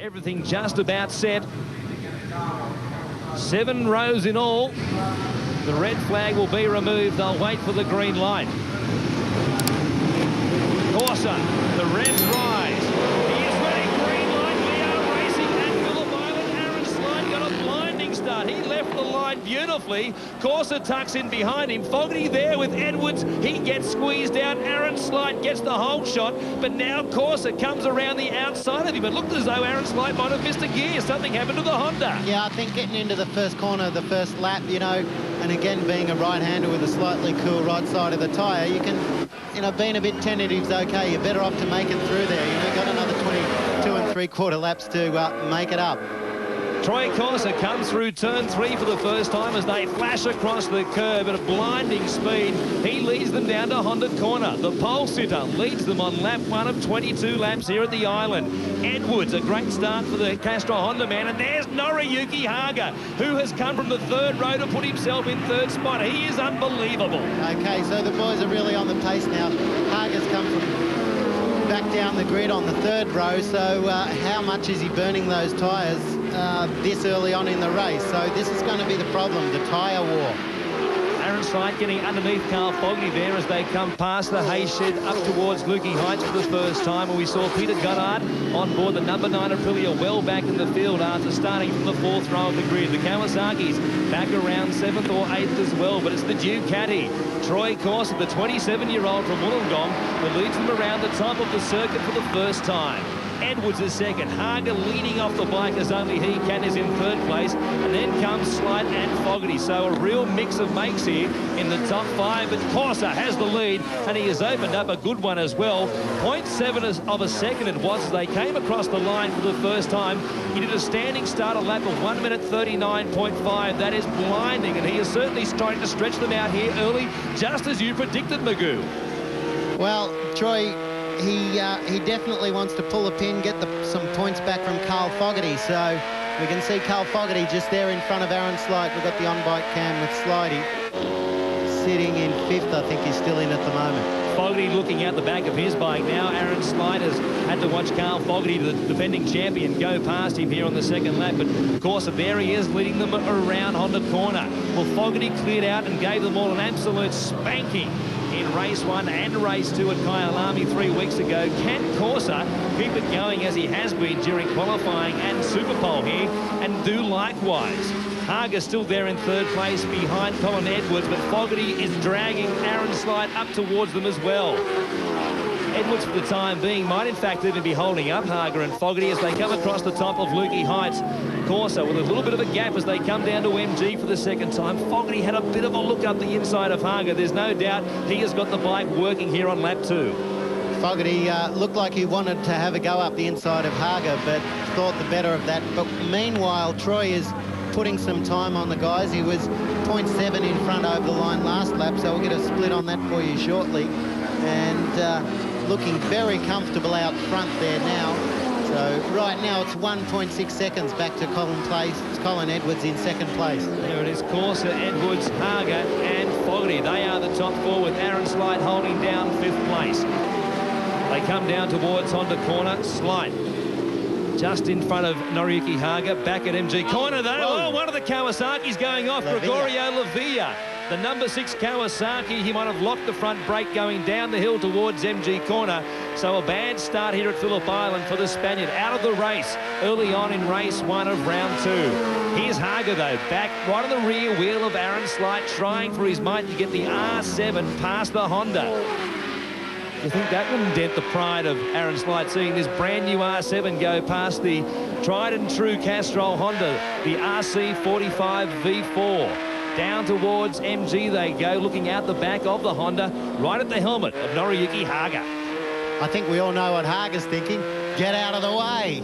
Everything just about set. 7 rows in all. The red flag will be removed. They'll wait for the green light. Corsa, the revs rise. He is ready. Green light. We are racing at Phillip Island. Aaron Slide got a blinding start. He left the line beautifully. Corsa tucks in behind him. Fogarty there with Edwards. He gets squeezed out. Aaron Slide gets the whole shot, but now Corsa comes around the outside of him. It looked as though Aaron Slide might have missed a gear. Something happened to the Honda. Yeah, I think getting into the first corner, the first lap, you know, and again being a right-hander with a slightly cool right side of the tyre, you can, you know, being a bit tentative is okay. You're better off to make it through there. You've got another 22 3/4 laps to make it up. Troy Corsa comes through turn 3 for the first time as they flash across the curb at a blinding speed. He leads them down to Honda Corner. The pole sitter leads them on lap 1 of 22 laps here at the island. Edwards, a great start for the Castro Honda man. And there's Noriyuki Haga, who has come from the 3rd row to put himself in 3rd spot. He is unbelievable. Okay, so the boys are really on the pace now. Haga's come from back down the grid on the 3rd row, so how much is he burning those tyres this early on in the race? So this is going to be the problem, the tyre war. Aaron Slide getting underneath Carl Fogarty there as they come past the hay shed up towards Lukey Heights for the first time. And we saw Peter Goddard on board the number 9 Aprilia well back in the field after starting from the 4th row of the grid. The Kawasaki's back around 7th or 8th as well, but it's the Ducati. Troy Corsa, the 27-year-old from Wollongong, who leads them around the top of the circuit for the first time. Edwards is 2nd. Haga leading off the bike as only he can, is in 3rd place. And then comes Slide and Fogarty. So a real mix of makes here in the top 5. But Corsa has the lead, and he has opened up a good one as well. 0.7 of a second it was as they came across the line for the first time. He did a standing start, a lap of 1 minute 39.5. That is blinding, and he is certainly trying to stretch them out here early, just as you predicted, Magoo. Well, Troy, he definitely wants to pull a pin, get some points back from Carl Fogarty. So we can see Carl Fogarty just there in front of Aaron Slide. We've got the on-bike cam with Slidey sitting in 5th. I think he's still in at the moment. Fogarty looking out the back of his bike now. Aaron Slide has had to watch Carl Fogarty, the defending champion, go past him here on the 2nd lap. But of course, there he is leading them around Honda Corner. Well, Fogarty cleared out and gave them all an absolute spanking in race 1 and race 2 at Kyalami 3 weeks ago. Can Corsa keep it going as he has been during qualifying and Superpole here and do likewise? Haga's still there in 3rd place behind Colin Edwards, but Fogarty is dragging Aaron Slide up towards them as well. Edwards, for the time being, might in fact even be holding up Haga and Fogarty as they come across the top of Lukey Heights. Corsa with a little bit of a gap as they come down to MG for the 2nd time. Fogarty had a bit of a look up the inside of Haga. There's no doubt he has got the bike working here on lap 2. Fogarty looked like he wanted to have a go up the inside of Haga, but thought the better of that. But meanwhile, Troy is putting some time on the guys. He was 0.7 in front over the line last lap, so we'll get a split on that for you shortly. And looking very comfortable out front there now. So right now it's 1.6 seconds back to Colin Edwards in 2nd place. There it is, Corsa, Edwards, Haga and Fogarty. They are the top 4 with Aaron Slide holding down 5th place. They come down towards Honda Corner. Slide just in front of Noriyuki Haga, back at MG Corner though. Oh, one of the Kawasaki's going off. Gregorio Lavilla, the number 6 Kawasaki. He might have locked the front brake going down the hill towards MG Corner. So a bad start here at Phillip Island for the Spaniard. Out of the race early on in race 1 of round 2. Here's Haga though, back right on the rear wheel of Aaron Slide, trying for his might to get the R7 past the Honda. You think that wouldn't dent the pride of Aaron Slide, seeing this brand new R7 go past the tried and true Castrol Honda, the RC45 V4. Down towards MG they go, looking out the back of the Honda, right at the helmet of Noriyuki Haga. I think we all know what Haga's thinking. Get out of the way.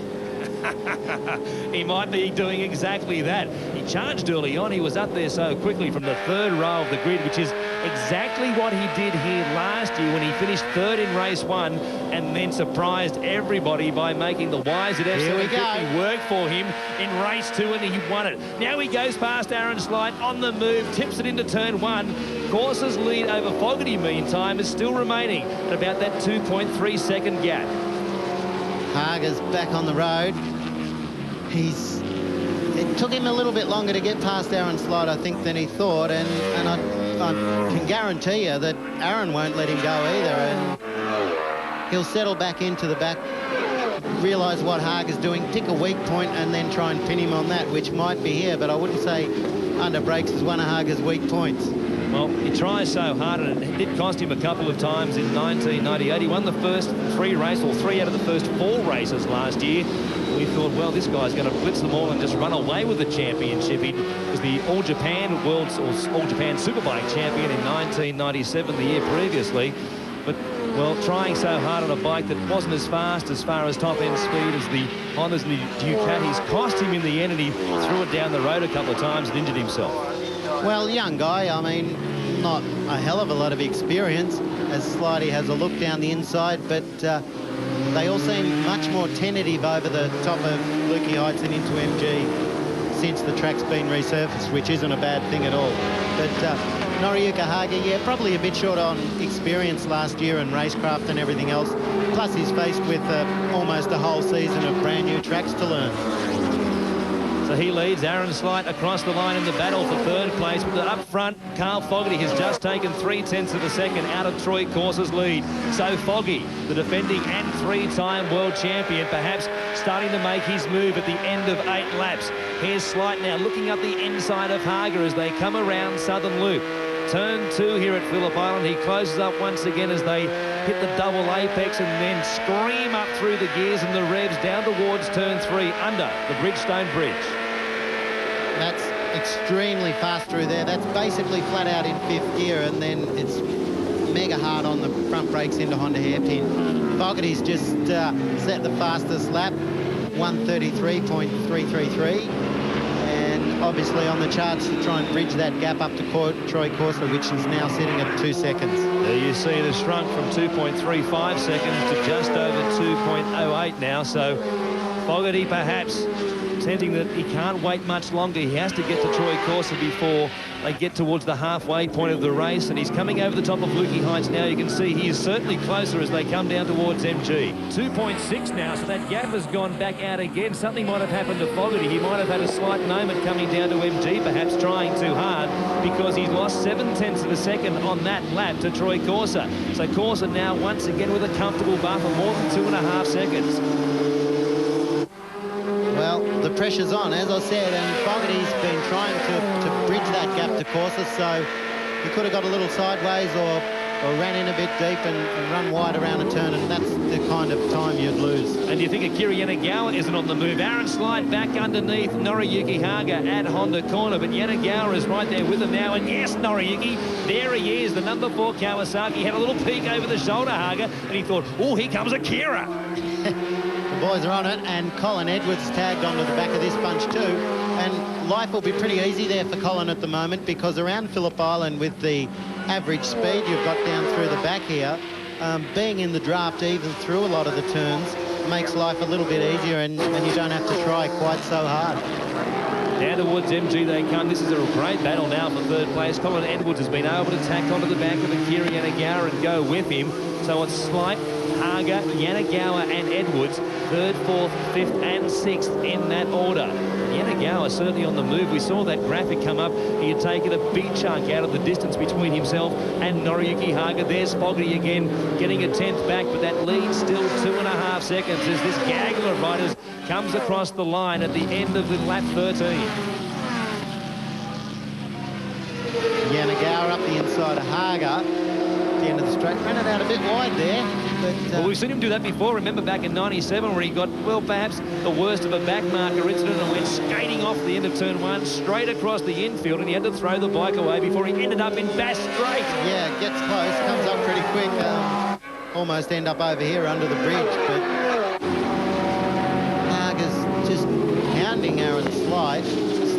He might be doing exactly that. He charged early on. He was up there so quickly from the 3rd row of the grid, which is exactly what he did here last year when he finished 3rd in race 1 and then surprised everybody by making the YZF 750 work for him in race 2, and he won it. Now he goes past Aaron Slide on the move, tips it into turn 1. Corsa's lead over Fogarty, meantime, is still remaining at about that 2.3 second gap. Haga's back on the road. It took him a little bit longer to get past Aaron Slide, I think, than he thought, and I can guarantee you that Aaron won't let him go either, and he'll settle back into the back, realise what Hager's doing, pick a weak point, and then try and pin him on that, which might be here, but I wouldn't say under brakes is one of Hager's weak points. Well, he tries so hard, and it did cost him a couple of times in 1998. He won the first 3 races, or 3 out of the first 4 races last year. We thought, well, this guy's going to blitz them all and just run away with the championship. He was the All-Japan All-Japan Superbike champion in 1997, the year previously. But, well, trying so hard on a bike that wasn't as fast as far as top-end speed as the Hondas and the Ducatis cost him in the end, and he threw it down the road a couple of times and injured himself. Well, young guy, I mean, not a hell of a lot of experience, as Slidey has a look down the inside, but they all seem much more tentative over the top of Lukey Heights and into MG since the track's been resurfaced, which isn't a bad thing at all. But Noriyuki Haga, yeah, probably a bit short on experience last year and racecraft and everything else. Plus he's faced with almost a whole season of brand new tracks to learn. So he leads Aaron Slight across the line in the battle for 3rd place. But up front, Carl Fogarty has just taken 3/10 of a second out of Troy Corser's lead. So Foggy, the defending and 3-time world champion, perhaps starting to make his move at the end of 8 laps. Here's Slight now looking up the inside of Hager as they come around Southern Loop. Turn 2 here at Phillip Island. He closes up once again as they hit the double apex and then scream up through the gears and the revs down towards turn 3 under the Bridgestone Bridge. That's extremely fast through there. That's basically flat out in 5th gear, and then it's mega hard on the front brakes into Honda hairpin. Fogarty's just set the fastest lap, 1:33.333. And obviously on the charts to try and bridge that gap up to Troy Corser, which is now sitting at 2 seconds. There you see it has shrunk from 2.35 seconds to just over 2.08 now. So Fogarty perhaps sensing that he can't wait much longer. He has to get to Troy Corser before they get towards the halfway point of the race, and he's coming over the top of Lukey Heights now. You can see he is certainly closer as they come down towards MG. 2.6 now, so that gap has gone back out again. Something might have happened to Fogarty. He might have had a slight moment coming down to MG, perhaps trying too hard, because he's lost 7/10 of a second on that lap to Troy Corser. So Corser now once again with a comfortable buffer, more than 2.5 seconds. Well, the pressure's on, as I said, and Fogarty's been trying to bridge that gap to Corser, so he could have got a little sideways or ran in a bit deep and run wide around a turn, and that's the kind of time you'd lose. And you think Akira Yanagawa isn't on the move. Aaron Slide back underneath Noriyuki Haga at Honda corner, but Yanagawa is right there with him now, and yes, Noriyuki, there he is, the number 4 Kawasaki, had a little peek over the shoulder, Haga, and he thought, oh, here comes Akira. The boys are on it, and Colin Edwards tagged onto the back of this bunch too, and life will be pretty easy there for Colin at the moment, because around Phillip Island with the average speed you've got down through the back here, being in the draft even through a lot of the turns makes life a little bit easier, and you don't have to try quite so hard. Down towards MG they come. This is a great battle now for 3rd place. Colin Edwards has been able to tack onto the back of Akira Yanagawa and go with him. So it's Slight, Haga, Yanagawa and Edwards, 3rd, 4th, 5th and 6th in that order. Yanagawa certainly on the move. We saw that graphic come up. He had taken a big chunk out of the distance between himself and Noriyuki Haga. There's Fogarty again getting a 10th back, but that lead still 2.5 seconds as this gaggle of riders comes across the line at the end of the lap 13. Yanagawa up the inside of Haga. The end of the straight, ran it out a bit wide there, but well, we've seen him do that before. Remember back in 97 where he got, well, perhaps the worst of a back marker incident and went skating off the end of turn 1 straight across the infield, and he had to throw the bike away before he ended up in Bass Straight. Yeah, gets close, comes up pretty quick, almost end up over here under the bridge, but Haga's just pounding Aaron Slide.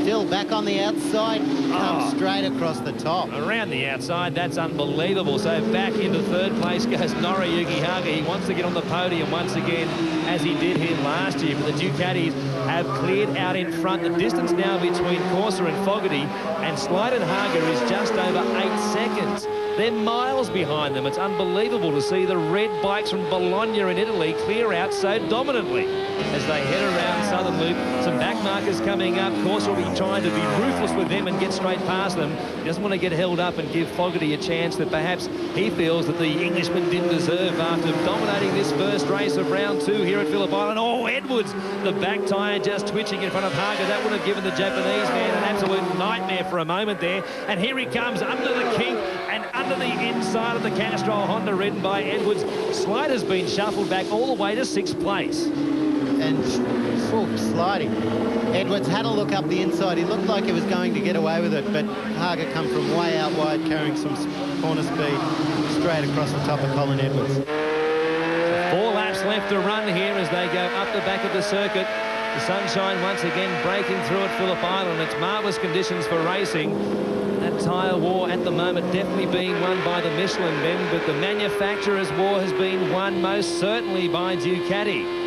Still back on the outside, comes straight across the top. Around the outside, that's unbelievable. So back into 3rd place goes Noriyuki Haga. He wants to get on the podium once again, as he did here last year. But the Ducatis have cleared out in front. The distance now between Corser and Fogarty and Slide and Haga is just over 8 seconds. They're miles behind them. It's unbelievable to see the red bikes from Bologna in Italy clear out so dominantly as they head around Southern Loop. Some back markers coming up. Course will be trying to be ruthless with them and get straight past them. He doesn't want to get held up and give Fogarty a chance that perhaps he feels that the Englishman didn't deserve after dominating this first race of round 2 here at Phillip Island. Oh, Edwards, the back tyre just twitching in front of Hager. That would have given the Japanese man an absolute nightmare for a moment there. And here he comes under the kink and under the inside of the Castrol Honda ridden by Edwards. Slide has been shuffled back all the way to 6th place. And sliding. Edwards had a look up the inside. He looked like he was going to get away with it, but Hager come from way out wide, carrying some corner speed straight across the top of Colin Edwards. 4 laps left to run here as they go up the back of the circuit. The sunshine once again breaking through at Phillip Island. It's marvellous conditions for racing. That tyre war at the moment definitely being won by the Michelin men, but the manufacturer's war has been won most certainly by Ducati.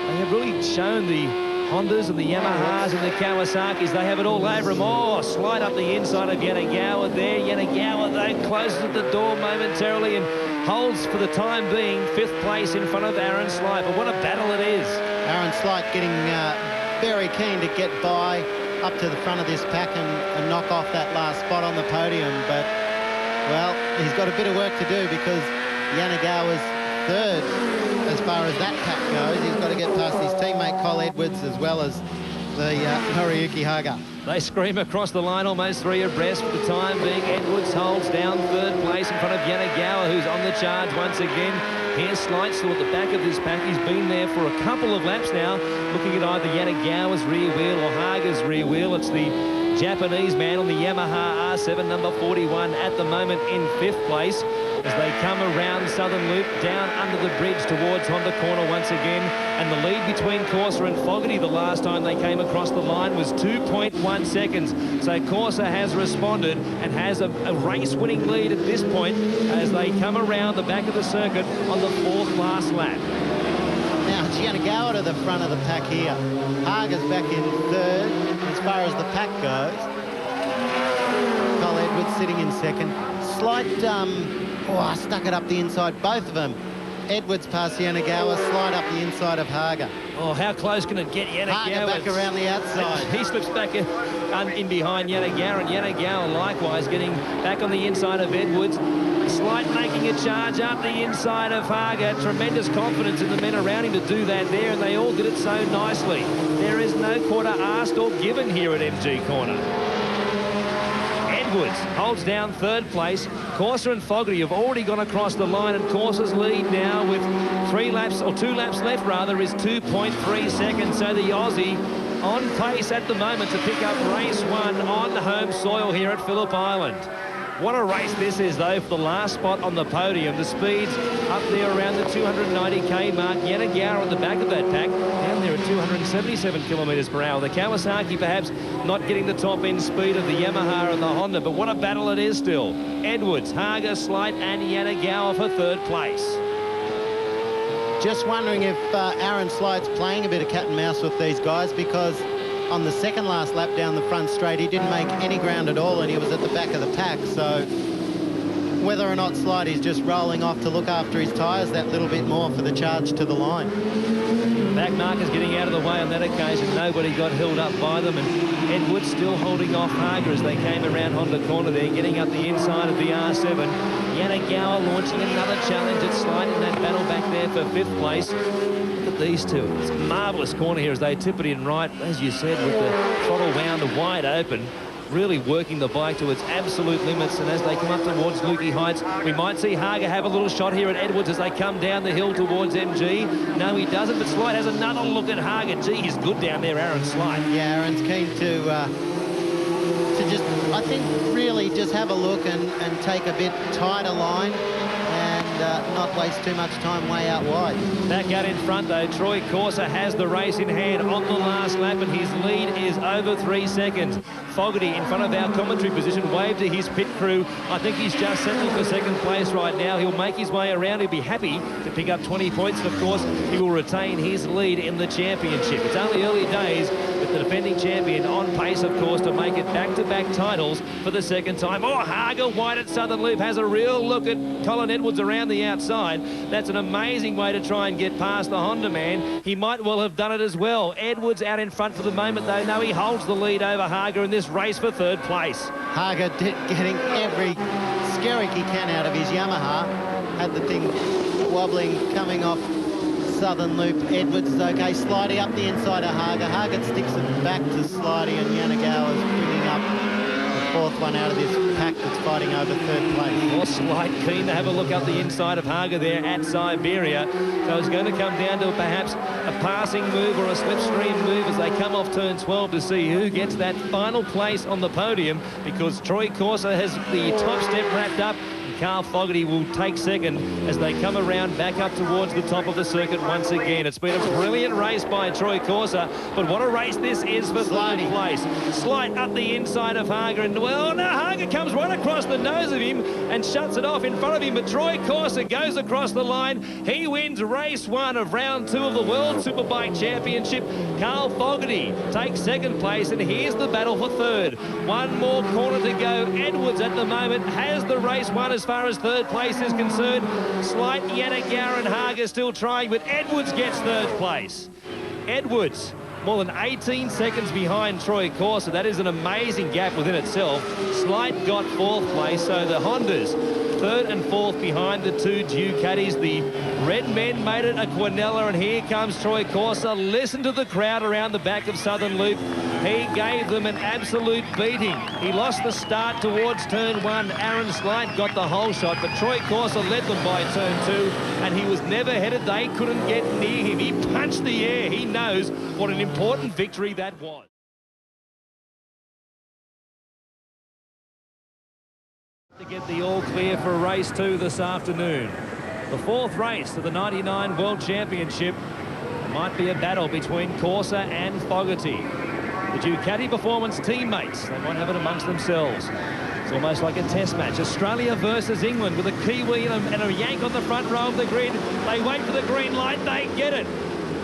They have really shown the Hondas and the Yamahas and the Kawasaki's. They have it all over them. Oh, slide up the inside of Yanagawa there. Yanagawa, though, closes at the door momentarily and holds for the time being 5th place in front of Aaron Slight. But what a battle it is. Aaron Slight getting very keen to get by up to the front of this pack and knock off that last spot on the podium. But, well, he's got a bit of work to do because Yanagawa's 3rd as far as that pack goes. He's got to get past his teammate Col Edwards as well as the Noriyuki Haga. They scream across the line, almost 3 abreast for the time being. Edwards holds down 3rd place in front of Yanagawa, who's on the charge once again. Here's Slight still at the back of this pack. He's been there for a couple of laps now, looking at either Yanagawa's rear wheel or Haga's rear wheel. It's the Japanese man on the Yamaha R7, number 41, at the moment in 5th place. As they come around Southern Loop, down under the bridge towards Honda Corner once again. And the lead between Corsa and Fogarty the last time they came across the line was 2.1 seconds. So Corsa has responded and has a race-winning lead at this point as they come around the back of the circuit on the 4th last lap. Now it's Yanagawa to the front of the pack here. Haga's back in 3rd as far as the pack goes. Col Edwards sitting in 2nd. Slight stuck it up the inside, both of them. Edwards past Yanagawa, Slide up the inside of Haga. Oh, how close can it get Yanagawa? Haga back around the outside. He slips back in behind Yanagawa, and Yanagawa likewise getting back on the inside of Edwards. Slight making a charge up the inside of Haga. Tremendous confidence in the men around him to do that there, and they all did it so nicely. There is no quarter asked or given here at MG Corner. Edwards holds down 3rd place. Corsa and Fogarty have already gone across the line, and Corsa's lead now with 2 laps left rather is 2.3 seconds. So the Aussie on pace at the moment to pick up race 1 on home soil here at Phillip Island. What a race this is, though, for the last spot on the podium. The speed's up there around the 290k mark. Yanagawa at the back of that pack, down there at 277 kilometres per hour. The Kawasaki perhaps not getting the top-end speed of the Yamaha and the Honda, but what a battle it is still. Edwards, Haga, Slight and Yanagawa for 3rd place. Just wondering if Aaron Slight's playing a bit of cat and mouse with these guys, because on the 2nd last lap down the front straight, he didn't make any ground at all, and he was at the back of the pack. So whether or not Slight is just rolling off to look after his tyres that little bit more for the charge to the line. Back markers getting out of the way on that occasion. Nobody got held up by them, and Edwards still holding off Haga as they came around Honda Corner there, getting up the inside of the R7. Yanagawa launching another challenge at Slight in that battle back there for 5th place. Look at these two. It's a marvellous corner here as they tip it in right, as you said, with the throttle wound wide open. Really working the bike to its absolute limits, and as they come up towards Lukey Heights, we might see Haga have a little shot here at Edwards as they come down the hill towards MG. No, he doesn't, but Slight has another look at Haga. Gee, he's good down there, Aaron Slight. Yeah, Aaron's keen to just, I think, really just have a look and take a bit tighter line. And not waste too much time way out wide. Back out in front, though, Troy Corser has the race in hand on the last lap, and his lead is over 3 seconds. Fogarty, in front of our commentary position, waved to his pit crew. I think he's just settling for second place right now. He'll make his way around. He'll be happy to pick up 20 points, and, of course, he will retain his lead in the championship. It's only early days, with the defending champion on pace, of course, to make it back-to-back titles for the second time. Oh, Hager wide at Southern Loop has a real look at Colin Edwards around the outside. That's an amazing way to try and get past the Honda man. He might well have done it as well. Edwards out in front for the moment, though. No, he holds the lead over Hager in this race for third place. Hager getting every skerrick he can out of his Yamaha. Had the thing wobbling coming off Southern Loop. Edwards is okay. Slidey up the inside of Hager. Hager sticks it back to Slidey, and Yanagawa is bringing up the fourth one out of this pack that's fighting over third place. More Slight keen to have a look up the inside of Hager there at Siberia. So it's going to come down to perhaps a passing move or a slipstream move as they come off turn 12 to see who gets that final place on the podium, because Troy Corser has the top step wrapped up. Carl Fogarty will take second as they come around back up towards the top of the circuit once again. It's been a brilliant race by Troy Corser, but what a race this is for third place. Slight up the inside of Hager, and well, no, Hager comes right across the nose of him and shuts it off in front of him, but Troy Corser goes across the line. He wins race 1 of round 2 of the World Superbike Championship. Carl Fogarty takes second place, and here's the battle for third. One more corner to go. Edwards at the moment has the race won as far as third place is concerned. Slight, Yanagawa and Hager still trying, but Edwards gets third place. Edwards more than 18 seconds behind Troy Corser. That is an amazing gap within itself. Slight got fourth place, so the Hondas third and fourth behind the two Ducatis. The red men made it a Quinella, and here comes Troy Corser. Listen to the crowd around the back of Southern Loop. He gave them an absolute beating. He lost the start towards turn 1. Aaron Slight got the whole shot, but Troy Corser led them by turn 2, and he was never headed. They couldn't get near him. He punched the air. He knows what an important victory that was. To get the all clear for race 2 this afternoon. The fourth race of the 99 World Championship. Might be a battle between Corser and Fogarty. The Ducati Performance teammates, they might have it amongst themselves. It's almost like a test match. Australia versus England with a Kiwi and a Yank on the front row of the grid. They wait for the green light. They get it.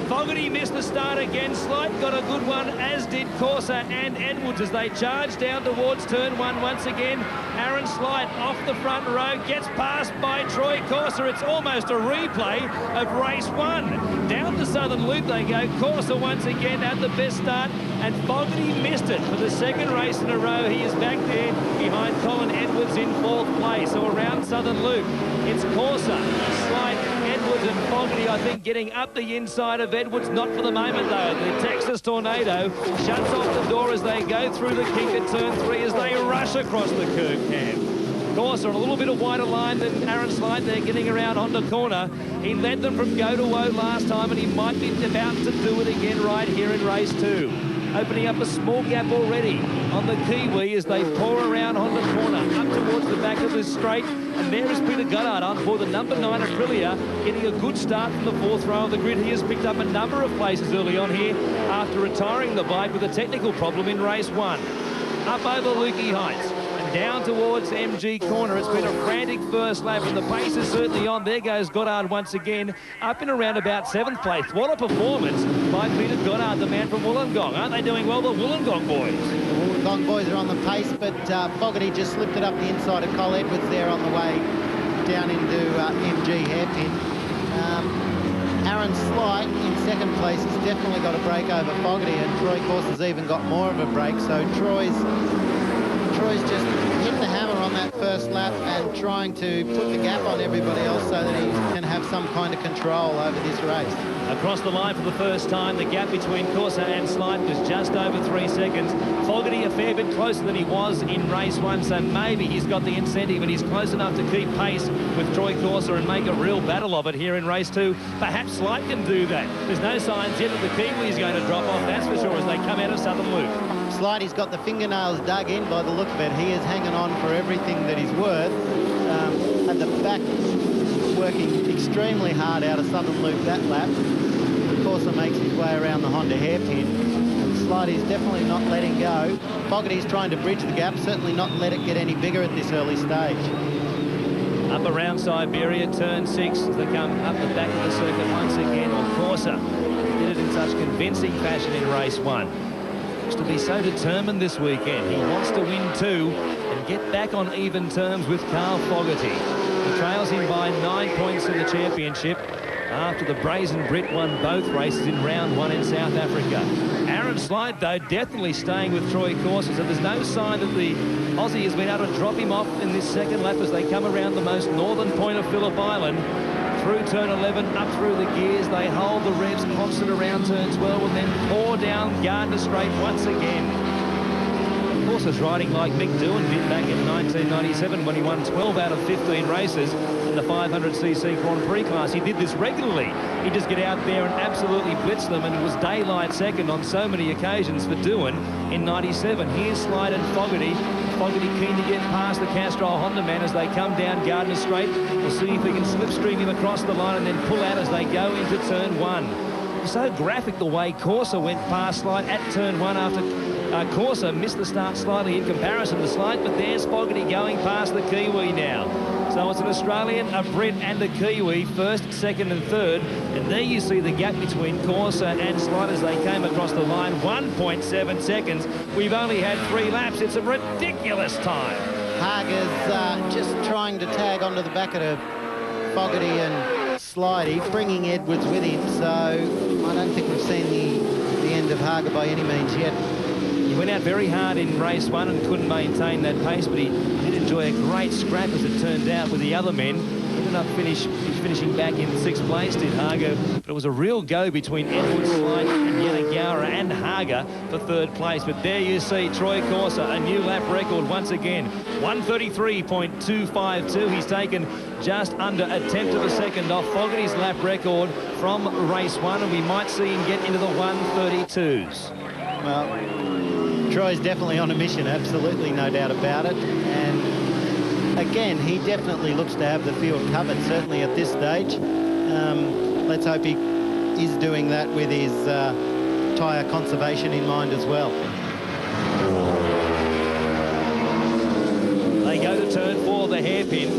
Fogarty missed the start again. Slight got a good one, as did Corser and Edwards as they charge down towards turn 1 once again. Aaron Slight off the front row, gets passed by Troy Corser. It's almost a replay of race 1. Down the Southern Loop they go. Corser once again had the best start, and Fogarty missed it for the second race in a row. He is back there behind Colin Edwards in fourth place. So around Southern Loop, it's Corser, Slight, Edwards and Fogarty, I think, getting up the inside of Edwards. Not for the moment, though. The Texas Tornado shuts off the door as they go through the kink at turn 3 as they rush across the curb cam. Corser on a little bit of wider line than Aaron Slight there, getting around Honda corner. He led them from go to woe last time, and he might be about to do it again right here in race 2. Opening up a small gap already on the Kiwi as they pour around Honda corner up towards the back of the straight. And there is Peter Goddard on for the number 9 Aprilia, getting a good start from the fourth row of the grid. He has picked up a number of places early on here after retiring the bike with a technical problem in race 1. Up over Lukey Heights and down towards MG corner. It's been a frantic first lap, and the pace is certainly on. There goes Goddard once again, up in around about 7th place. What a performance by Peter Goddard, the man from Wollongong. Aren't they doing well, the Wollongong boys? The Wollongong boys are on the pace, but Fogarty just slipped it up the inside of Cole Edwards there on the way down into MG hairpin. Aaron Slight in second place has definitely got a break over Fogarty, and Troy Corser's even got more of a break. So Troy's just hit the hammer on that first lap and trying to put the gap on everybody else so that he can have some kind of control over this race. Across the line for the first time, the gap between Corser and Slight was just over 3 seconds. Fogarty a fair bit closer than he was in race 1, so maybe he's got the incentive and he's close enough to keep pace with Troy Corser and make a real battle of it here in race 2. Perhaps Slight can do that. There's no signs yet that the Kiwi is going to drop off, that's for sure, as they come out of Southern Loop. Slighty's got the fingernails dug in by the look of it. He is hanging on for everything that he's worth. At the back working extremely hard out of Southern Loop that lap. Corsa makes his way around the Honda hairpin. Slidey's definitely not letting go. Fogarty's trying to bridge the gap, certainly not let it get any bigger at this early stage. Up around Siberia, turn 6, as they come up the back of the circuit once again. Or Corsa did it in such convincing fashion in race 1. Looks to be so determined this weekend. He wants to win 2 and get back on even terms with Carl Fogarty. He trails him by 9 points in the championship after the Brazen Brit won both races in round 1 in South Africa. Aaron Slide, though, definitely staying with Troy Corsa, so there's no sign that the Aussie has been able to drop him off in this second lap as they come around the most northern point of Phillip Island. Through turn 11, up through the gears, they hold the revs constant around turn 12 and then pour down Gardner Straight once again. Corsa's riding like Mick Doohan did back in 1997 when he won 12 out of 15 races in the 500cc Grand Prix class. He did this regularly. He'd just get out there and absolutely blitz them, and it was daylight second on so many occasions for Doohan in 97. Here's Slide and Fogarty. Fogarty keen to get past the Castrol Honda man as they come down Gardner Straight. We'll see if we can slipstream him across the line and then pull out as they go into turn 1. So graphic the way Corsa went past Slide at turn 1 after Corsa missed the start slightly in comparison to Slide, but there's Fogarty going past the Kiwi now. So it's an Australian, a Brit and a Kiwi, first, second and third. And there you see the gap between Corsa and Slide as they came across the line, 1.7 seconds. We've only had 3 laps. It's a ridiculous time. Hager's just trying to tag onto the back of Fogarty and Slidey, bringing Edwards with him. So I don't think we've seen the end of Hager by any means yet. He went out very hard in race 1 and couldn't maintain that pace, but he did enjoy a great scrap, as it turned out, with the other men. Ended up finishing back in 6th place, did Hager, but it was a real go between Edwards, Slide and Yanagara and Hager for 3rd place. But there you see Troy Corsa, a new lap record once again, 1:33.252. He's taken just under a tenth of a second off Fogarty's lap record from race 1, and we might see him get into the 1:32s. Well, Troy's definitely on a mission, absolutely, no doubt about it. And again, he definitely looks to have the field covered, certainly at this stage. Let's hope he is doing that with his tyre conservation in mind as well. They go to turn 4, the hairpin.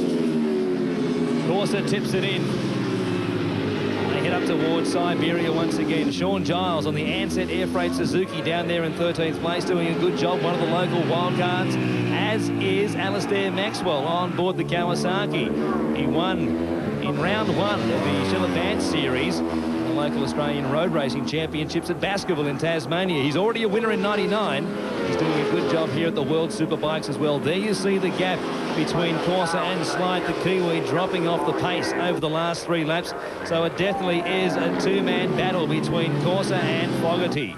Corsa tips it in. Head up towards Siberia once again. Sean Giles on the Ansett Air Freight Suzuki down there in 13th place, doing a good job, one of the local wildcards, as is Alistair Maxwell on board the Kawasaki. He won in round 1 of the Shell Advance Series, the local Australian Road Racing Championships at Baskerville in Tasmania. He's already a winner in 99. He's doing a good job here at the World Superbikes as well. There you see the gap between Corsa and Slide, the Kiwi, dropping off the pace over the last 3 laps. So it definitely is a 2-man battle between Corsa and Fogarty.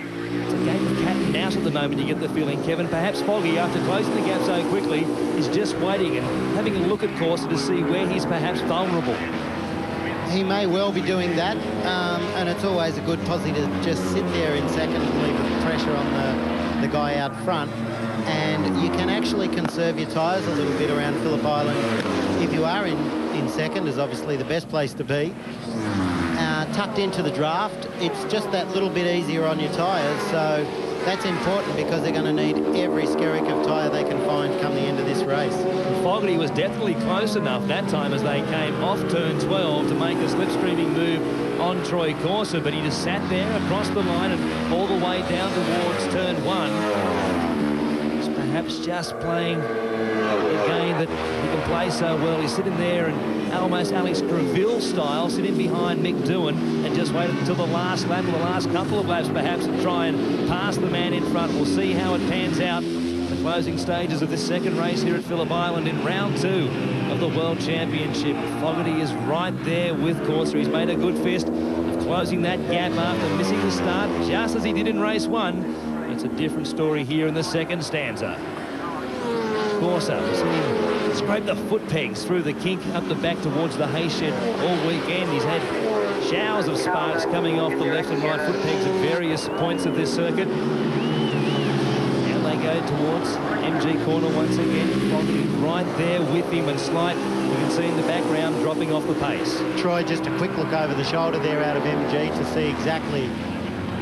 It's a game of cat and mouse at the moment, you get the feeling, Kevin. Perhaps Foggy, after closing the gap so quickly, is just waiting and having a look at Corsa to see where he's perhaps vulnerable. He may well be doing that, and it's always a good posse to just sit there in second and leave the pressure on the guy out front. And you can actually conserve your tyres a little bit around Phillip Island if you are in second, is obviously the best place to be. Tucked into the draft, it's just that little bit easier on your tyres, so that's important because they're going to need every skerrick of tyre they can find come the end of this race. Fogarty was definitely close enough that time as they came off turn 12 to make a slipstreaming move on Troy Corsa, but he just sat there across the line and all the way down towards turn 1. Perhaps just playing a game that he can play so well. He's sitting there and almost Alex Greville style, sitting behind Mick Doohan and just waited until the last lap or the last couple of laps perhaps to try and pass the man in front. We'll see how it pans out in the closing stages of this second race here at Phillip Island in round 2 of the World Championship. Fogarty is right there with Corsa. He's made a good fist of closing that gap after missing the start just as he did in race 1. It's a different story here in the second stanza. Corsa, we've seen him scrape the foot pegs through the kink up the back towards the hay shed all weekend. He's had showers of sparks coming off the left and right foot pegs at various points of this circuit. And they go go towards MG corner once again. Fogarty right there with him, and Slight, you can see in the background, dropping off the pace. Troy, just a quick look over the shoulder there out of MG to see exactly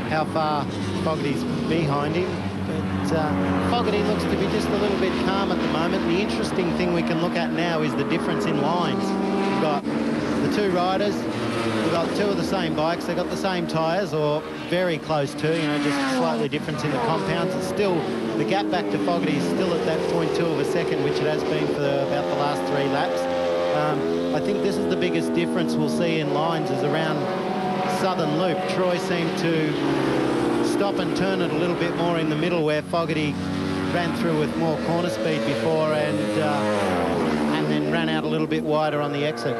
how far Fogarty's behind him. But Fogarty looks to be just a little bit calm at the moment. The interesting thing we can look at now is the difference in lines. We've got the two riders. We've got two of the same bikes. They've got the same tyres, or very close to, you know, just slightly difference in the compounds. It's still, the gap back to Fogarty is still at that 0.2 of a second, which it has been for about the last 3 laps. I think this is the biggest difference we'll see in lines is around Southern Loop. Troy seemed to stop and turn it a little bit more in the middle, where Fogarty ran through with more corner speed before and then ran out a little bit wider on the exit.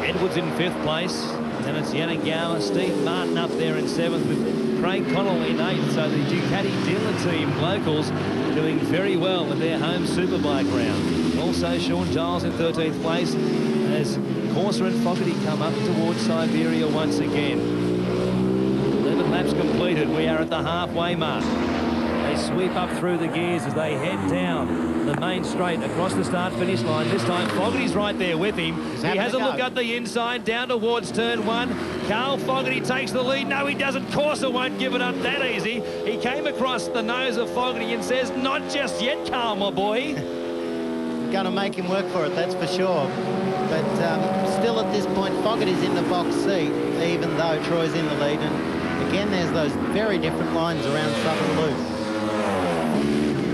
Edwards in 5th place, then it's Yanagawa, Steve Martin up there in 7th with Craig Connell in 8th. So the Ducati dealer team locals doing very well at their home Superbike round. Also Sean Giles in 13th place as Corser and Fogarty come up towards Siberia once again. 11 laps completed. We are at the halfway mark. They sweep up through the gears as they head down the main straight across the start-finish line. This time Fogarty's right there with him. He has a look at the inside down towards turn 1. Carl Fogarty takes the lead. No, he doesn't. Corser won't give it up that easy. He came across the nose of Fogarty and says, "Not just yet, Carl, my boy." Going to make him work for it, that's for sure. But still at this point, Fogarty's in the box seat, even though Troy's in the lead. And again, there's those very different lines around Southern Loop.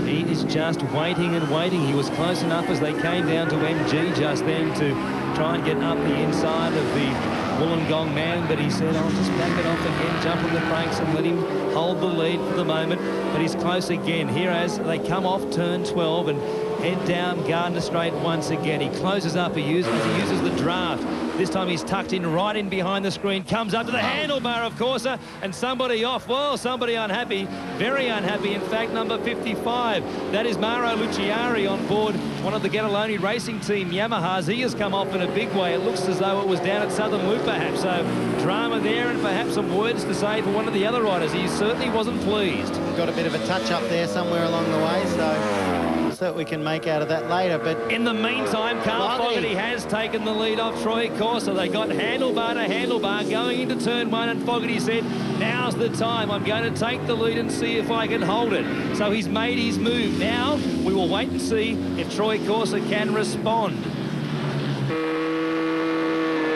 He is just waiting and waiting. He was close enough as they came down to MG just then to try and get up the inside of the Wollongong man, but he said, "I'll just back it off again, jump on the brakes and let him hold the lead for the moment." But he's close again here as they come off turn 12 and head down Gardner Straight once again. He closes up, he uses the draft. This time he's tucked in right in behind the screen, comes up to the handlebar of Corser, and somebody off. Well, somebody unhappy, very unhappy. In fact, number 55. That is Mauro Luciari on board one of the Gattaloni racing team Yamahas. He has come off in a big way. It looks as though it was down at Southern Loop perhaps. So drama there, and perhaps some words to say for one of the other riders. He certainly wasn't pleased. Got a bit of a touch-up there somewhere along the way, so that we can make out of that later. But in the meantime, Carl Fogarty has taken the lead off Troy Corser. They got handlebar to handlebar going into turn 1, and Fogarty said, "Now's the time. I'm going to take the lead and see if I can hold it." So he's made his move. Now we will wait and see if Troy Corser can respond.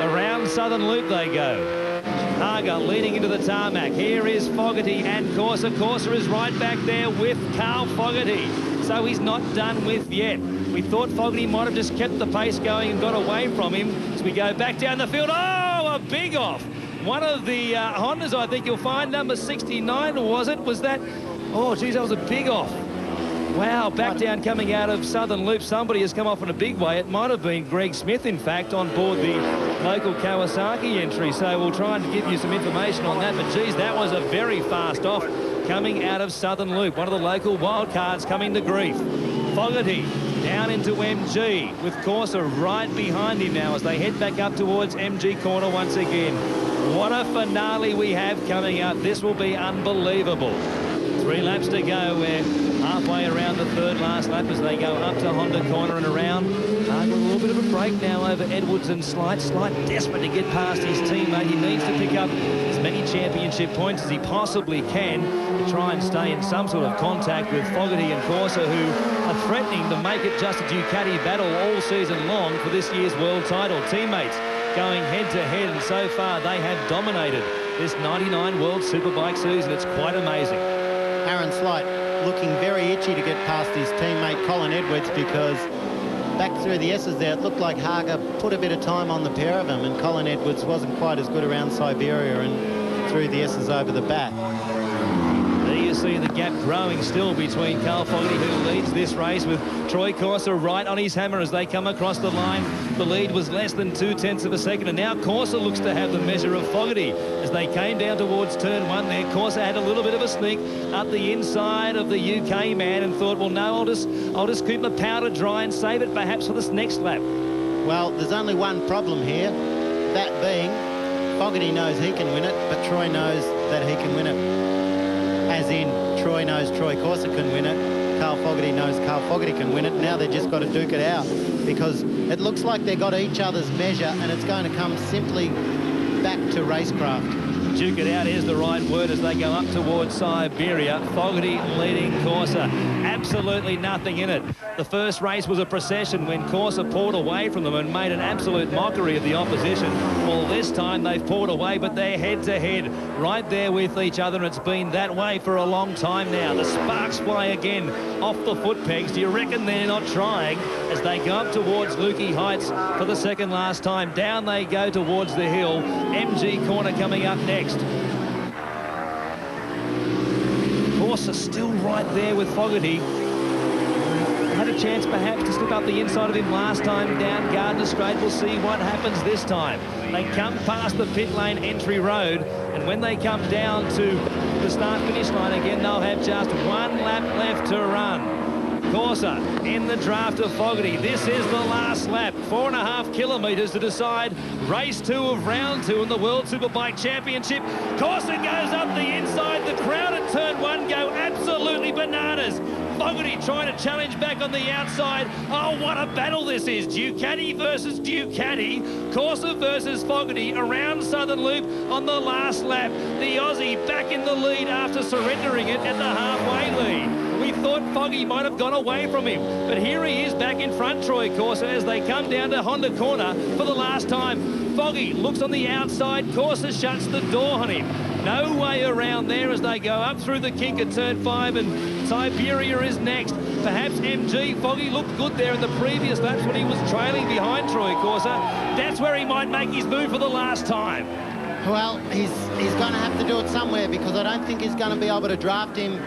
Around Southern Loop they go. Hager leading into the tarmac. Here is Fogarty and Corser. Corser is right back there with Carl Fogarty. So he's not done with yet. We thought Fogarty might have just kept the pace going and got away from him. As we go back down the field, oh, a big off. One of the Hondas, I think you'll find, number 69, was it? Was that? Oh, geez, that was a big off. Wow, back down coming out of Southern Loop. Somebody has come off in a big way. It might have been Greg Smith, in fact, on board the local Kawasaki entry. So we'll try and give you some information on that. But, geez, that was a very fast off coming out of Southern Loop. One of the local wildcards coming to grief. Fogarty down into MG with Corser right behind him now as they head back up towards MG corner once again. What a finale we have coming up. This will be unbelievable. 3 laps to go. We're halfway around the 3rd last lap as they go up to Honda corner and around. A little bit of a break now over Edwards and Slight. Slight desperate to get past his teammate. He needs to pick up as many championship points as he possibly can to try and stay in some sort of contact with Fogarty and Corser, who are threatening to make it just a Ducati battle all season long for this year's world title. Teammates going head-to-head, and so far they have dominated this 99 World Superbike season. It's quite amazing. Aaron Slight looking very itchy to get past his teammate Colin Edwards, because back through the S's there, it looked like Hager put a bit of time on the pair of them, and Colin Edwards wasn't quite as good around Siberia and through the S's over the back. There you see the gap growing still between Carl Fogarty, who leads this race, with Troy Corser right on his hammer as they come across the line. The lead was less than 0.2 of a second, and now Corser looks to have the measure of Fogarty. As they came down towards turn 1 there, Corser had a little bit of a sneak up the inside of the UK man and thought, well, no, I'll just keep my powder dry and save it perhaps for this next lap. Well, there's only one problem here, that being Fogarty knows he can win it, but Troy knows that he can win it. as in Troy knows Troy Corser can win it, Carl Fogarty knows Carl Fogarty can win it. Now they've just got to duke it out, because it looks like they've got each other's measure, and it's going to come simply back to racecraft. Duke it out is the right word as they go up towards Siberia. Fogarty leading Corser. Absolutely nothing in it. The first race was a procession when Corser pulled away from them and made an absolute mockery of the opposition. Well, this time they've pulled away, but they're head-to-head right there with each other. It's been that way for a long time now. The sparks fly again off the foot pegs. Do you reckon they're not trying as they go up towards Lukey Heights for the second last time? Down they go towards the hill. MG corner coming up next. Corser still right there with Fogarty. Had a chance perhaps to slip up the inside of him last time down Gardner Straight. We'll see what happens this time. They come past the pit lane entry road, and when they come down to the start-finish line again, they'll have just one lap left to run. Corser in the draft of Fogarty. This is the last lap, 4.5 kilometres to decide race 2 of round 2 in the World Superbike Championship. Corser goes up the inside. The crowd at turn 1 go absolutely bananas. Fogarty trying to challenge back on the outside. Oh, what a battle this is. Ducati versus Ducati. Corser versus Fogarty around Southern Loop on the last lap. The Aussie back in the lead after surrendering it at the halfway lead. We thought Foggy might have gone away from him, but here he is back in front, Troy Corser, as they come down to Honda Corner for the last time. Foggy looks on the outside. Corser shuts the door on him. No way around there as they go up through the kink at turn 5, and Siberia is next. Perhaps MG. Foggy looked good there in the previous laps when he was trailing behind Troy Corser. That's where he might make his move for the last time. Well, he's going to have to do it somewhere, because I don't think he's going to be able to draft him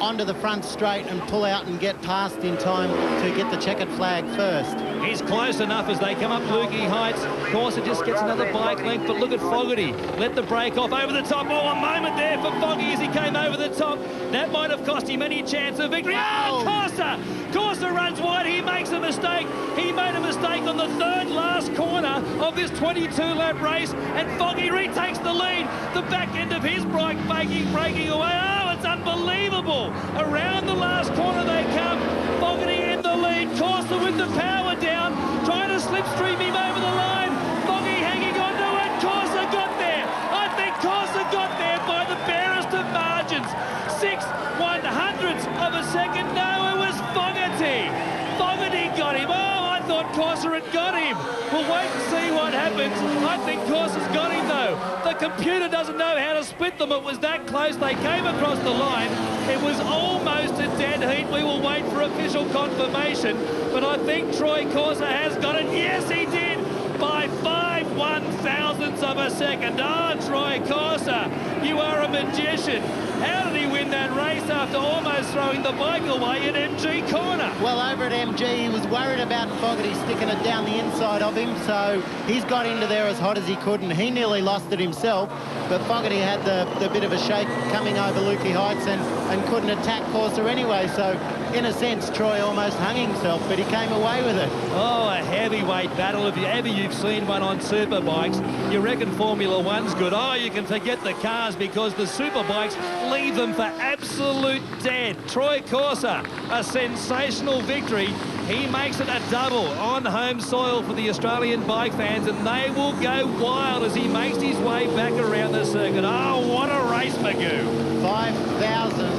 onto the front straight and pull out and get past in time to get the checkered flag first. He's close enough as they come up Lukey Heights. Corser just gets another bike length, but look at Fogarty. Let the brake off over the top. Oh, a moment there for Foggy as he came over the top. That might have cost him any chance of victory. Oh, Corser! Corser runs wide. He makes a mistake. He made a mistake on the third last corner of this 22-lap race, and Foggy retakes the lead. The back end of his bike breaking away. Oh, it's unbelievable. Around the last corner they come. Fogarty in the lead. Corser with the power down, trying to slipstream him over the line. Foggy hanging on to it. Corser got there. I think Corser got there by the barest of margins. 6/100ths of a second. No, it was Fogarty. Fogarty got him. Oh, I thought Corser had got him. We'll wait and see what happens. I think Corser's got him, though. The computer doesn't know how to split them. It was that close. They came across the line. It was almost a dead heat. We will wait for official confirmation. But I think Troy Corser has got it. Yes, he did. By 5/1000ths of a second. Ah, Troy Corser, you are a magician. How did he win that race after almost throwing the bike away at MG corner? Well, over at MG, he was worried about Fogarty sticking it down the inside of him, so he's got into there as hot as he could, and he nearly lost it himself. But Fogarty had the bit of a shake coming over Lukey Heights and couldn't attack Corser anyway. So, in a sense, Troy almost hung himself, but he came away with it. Oh, a heavyweight battle. If you've seen one on superbikes, you reckon Formula One's good. Oh, you can forget the cars, because the superbikes leave them for absolute dead. Troy Corser, a sensational victory. He makes it a double on home soil for the Australian bike fans, and they will go wild as he makes his way back around the circuit. Oh, what a race, Magoo. 5,000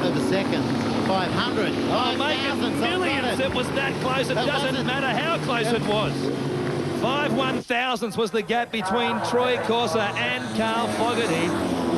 of a second. 500. Oh, make it millions. It was that close. It doesn't matter how close it was. 5/1000ths was the gap between Troy Corser and Carl Fogarty.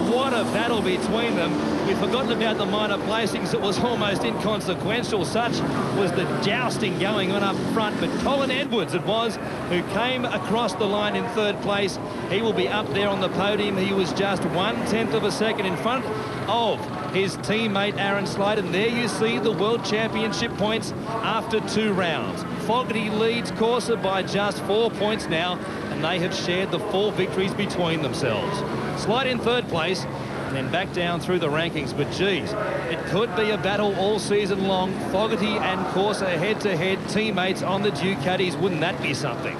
What a battle between them. We've forgotten about the minor placings. It was almost inconsequential. Such was the jousting going on up front. But Colin Edwards it was who came across the line in third place. He will be up there on the podium. He was just 1/10 of a second in front of his teammate Aaron Slade. And there you see the World Championship points after 2 rounds. Fogarty leads Corser by just 4 points now, and they have shared the 4 victories between themselves. Slide in third place, and then back down through the rankings. But geez, it could be a battle all season long. Fogarty and Corser head-to-head teammates on the Ducatis. Wouldn't that be something?